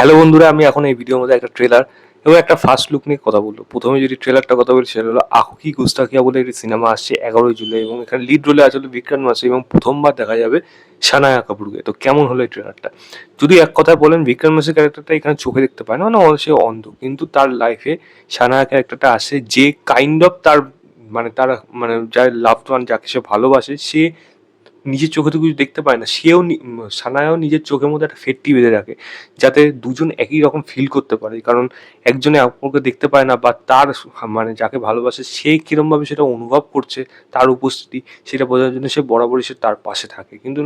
Hello বন্ধুরা, আমি এখন এই ভিডিওর মধ্যে একটা ট্রেলার এবং একটা ফার্স্ট লুক নিয়ে কথা বলবো। প্রথমে যদি ট্রেলারটা কথা বলি সেটা হলো আঁখো কি গুস্তাখিয়া বলে একটি সিনেমা আসছে 11ই জুলাই এবং এখানে লিড রোলে আছে হলো বিক্রান্ত মাসি এবং প্রথমবার দেখা যাবে সানায়া কাপুরকে। তো কেমন হলো এই ট্রেলারটা? যদি এক কথায় বলেন, বিক্রান্ত মাসির ক্যারেক্টারটা এখানে চোখে দেখতে পায় না, মানে সে অন্ধ, কিন্তু তার লাইফে সানায়া ক্যারেক্টারটা আসে যে কাইন্ড অফ তার তার যার লাভড ওয়ান, যাকে সে ভালোবাসে, সে নিজের চোখে তো কিছু দেখতে পায় না, সানায়াও নিজের চোখের মধ্যে একটা ফেটটি বেঁধে রাখে যাতে দুজন একই রকম ফিল করতে পারে, কারণ একজনে অপরকে দেখতে পায় না বা তার যাকে ভালোবাসে সে কিরম ভাবে সেটা অনুভব করছে, তার উপস্থিতি সেটা বোঝার জন্য সে বরাবরই সে তার পাশে থাকে, কিন্তু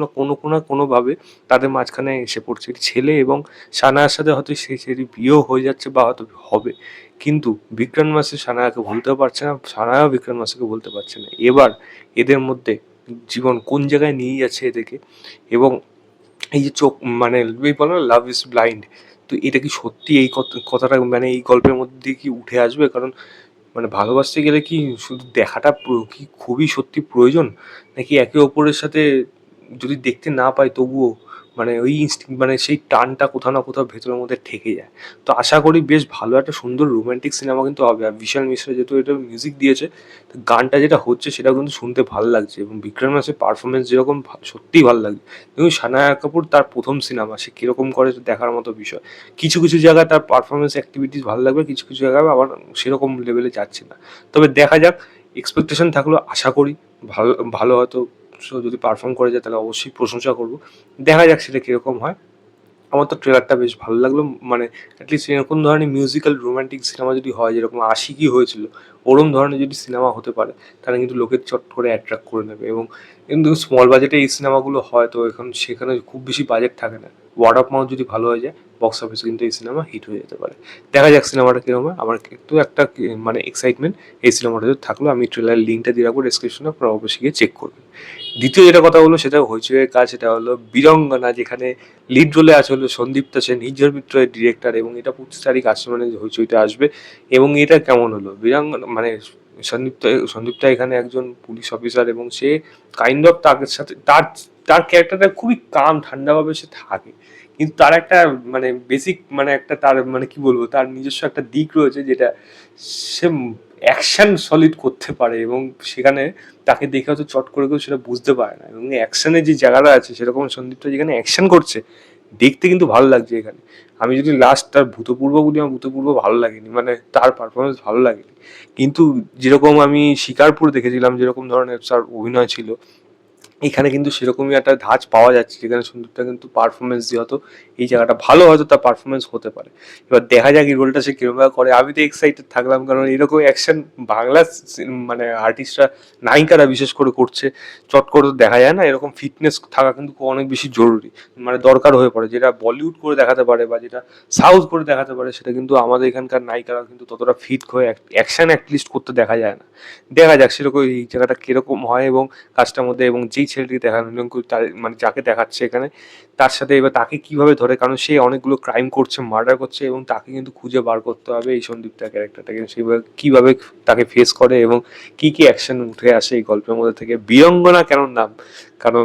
না কোনো ভাবে তাদের মাঝখানে এসে পড়ছে একটি ছেলে এবং সানায়ার সাথে হয়তো সেই ছেলে বিয়েও হয়ে যাচ্ছে বা হয়তো হবে, কিন্তু বিক্রান্ত মাসি সানায়াকে ভুলতেও পারছে না, সানায়াও বিক্রান্ত মাসিকে বলতে পারছে না। এবার এদের মধ্যে জীবন কোন জায়গায় নিয়ে যাচ্ছে এদেরকে, এবং এই যে চোখ ওই বলো না লাভ ইজ ব্লাইন্ড, তো এটা কি সত্যি এই কথাটা এই গল্পের মধ্যে দিয়ে কি উঠে আসবে? কারণ ভালোবাসতে গেলে কি শুধু দেখাটা কি খুবই সত্যি প্রয়োজন, নাকি একে অপরের সাথে যদি দেখতে না পাই তবুও ওই সেই টানটা কোথাও না কোথাও ভেতরের মধ্যে থেকে যায়। তো আশা করি বেশ ভালো একটা সুন্দর রোমান্টিক সিনেমা কিন্তু হবে। আর বিশাল মিশ্রা যেহেতু এটা মিউজিক দিয়েছে, তো গানটা যেটা হচ্ছে সেটা কিন্তু শুনতে ভালো লাগছে এবং বিক্রম মাসের পারফরমেন্স যেরকম সত্যিই ভালো লাগছে। এবং সানায়া কাপুর তার প্রথম সিনেমা, সে কিরকম করে দেখার মতো বিষয়। কিছু কিছু জায়গায় তার পারফরমেন্স অ্যাক্টিভিটিস ভালো লাগবে, কিছু কিছু জায়গায় আবার সেরকম লেভেলে যাচ্ছে না। তবে দেখা যাক, এক্সপেকটেশন থাকলো, আশা করি ভালো ভালো হয়তো। যদি পারফর্ম করে যায় তাহলে অবশ্যই প্রশংসা করবো। দেখা যাক সেটা কিরকম হয়। আমার তো ট্রেলারটা বেশ ভালো লাগলো, অ্যাটলিস্ট এরকম ধরনের মিউজিক্যাল রোমান্টিক সিনেমা যদি হয়, যেরকম আশিকি হয়েছিল, ওরম ধরনের যদি সিনেমা হতে পারে তাহলে কিন্তু লোকের চট করে অ্যাট্রাক্ট করে নেবে। এবং কিন্তু স্মল বাজেটে এই সিনেমাগুলো হয়, তো এখন সেখানে খুব বেশি বাজেট থাকে না, ওয়ার্ড অফ মাউথ যদি ভালো হয়ে যায় বক্স অফিসে কিন্তু এই সিনেমা হিট হয়ে যেতে পারে। দেখা যাক সিনেমাটা কিরকম হয়। আমার কিন্তু একটা এক্সাইটমেন্ট এই সিনেমাটা যদি থাকলো। আমি ট্রেলারের লিঙ্কটা দিয়ে রাখবো ডেসক্রিপশনে, আপনারা অবশ্যই গিয়ে চেক করবেন। দ্বিতীয় যেটা কথা হলো সেটা হইচইয়ের কাজ, সেটা হলো বীরঙ্গনা, যেখানে লিড রোলে আছে হলো সন্দীপ্তা সেন, নির্ঝর মিত্রের ডিরেক্টর, এবং এটা 25 তারিখ আসছে, হইচইতে আসবে। এবং এটা কেমন হলো বীরাঙ্গনা, সন্দীপ্তা এখানে একজন পুলিশ অফিসার এবং সে কাইন্ড অফ তার সাথে তার তার ক্যারেক্টারটা খুবই কাম ঠান্ডাভাবে সে থাকে, কিন্তু তার একটা বেসিক একটা তার কি বলবো, তার নিজস্ব একটা দিক রয়েছে যেটা সে অ্যাকশন সলিড করতে পারে, এবং সেখানে তাকে দেখে হয়তো চট করে কেউ সেটা বুঝতে পারে না, এবং অ্যাকশনের যে জায়গাটা আছে সেরকম সন্দীপটা যেখানে অ্যাকশন করছে দেখতে কিন্তু ভালো লাগছে এখানে। আমি যদি লাস্ট তার ভূতপূর্ব বলি, আমার ভূতপূর্ব ভালো লাগেনি, তার পারফরমেন্স ভালো লাগেনি, কিন্তু যেরকম আমি শিকারপুর দেখেছিলাম যেরকম ধরনের তার অভিনয় ছিল, এখানে কিন্তু সেরকমই একটা ধাঁচ পাওয়া যাচ্ছে, যেখানে সন্দীপটা কিন্তু পারফরমেন্স দিয়ে হয়তো এই জায়গাটা ভালো হয়তো তার পারফরমেন্স হতে পারে। এবার দেখা যাক এই রোলটা সে কিরকম করে। আমি তো এক্সাইটেড থাকলাম, কারণ এরকম অ্যাকশন বাংলা আর্টিস্টরা, নায়িকারা বিশেষ করে করছে, চট করে তো দেখা যায় না। এরকম ফিটনেস থাকা কিন্তু অনেক বেশি জরুরি, দরকার হয়ে পড়ে, যেটা বলিউড করে দেখাতে পারে বা যেটা সাউথ করে দেখাতে পারে, সেটা কিন্তু আমাদের এখানকার নায়িকারা কিন্তু ততটা ফিট হয়ে অ্যাকশন অ্যাটলিস্ট করতে দেখা যায় না। দেখা যাক সেরকম এই জায়গাটা কিরকম হয় এবং কাজটার মধ্যে, এবং যেই ছেলেটিকে দেখানো তার যাকে দেখাচ্ছে এখানে, তার সাথে এবার তাকে কিভাবে ধরে, কারণ সে অনেকগুলো ক্রাইম করছে, মার্ডার করছে, এবং তাকে কিন্তু খুঁজে বার করতে হবে এই সন্দীপটা ক্যারেক্টারটাকে, সেইভাবে কিভাবে তাকে ফেস করে এবং কি কি অ্যাকশন উঠে আসে এই গল্পের মধ্যে থেকে। বীরঙ্গনা কেন নাম, কারণ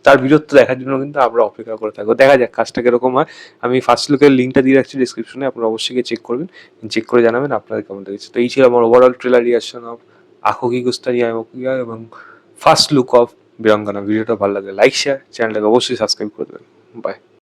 তার বীরত্ব দেখার জন্য কিন্তু আমরা অপেক্ষা করে থাকবো। দেখা যাক কাজটা কিরকম হয়। আমি ফার্স্ট লুকের লিঙ্কটা দিয়ে রাখছি ডিসক্রিপশনে, আপনারা অবশ্যই গিয়ে চেক করবেন, চেক করে জানাবেন আপনাদের কেমন লেগেছে। তো এই ছিল আমার ওভারঅল ট্রেলার রিয়াকশন অফ আঁখো কি গুস্তাখিয়া এবং ফার্স্ট লুক অফ বীরঙ্গনা। ভিডিওটা ভালো লাগলে লাইক শেয়ার, চ্যানেলটাকে অবশ্যই সাবস্ক্রাইব করে দেবেন। বাই।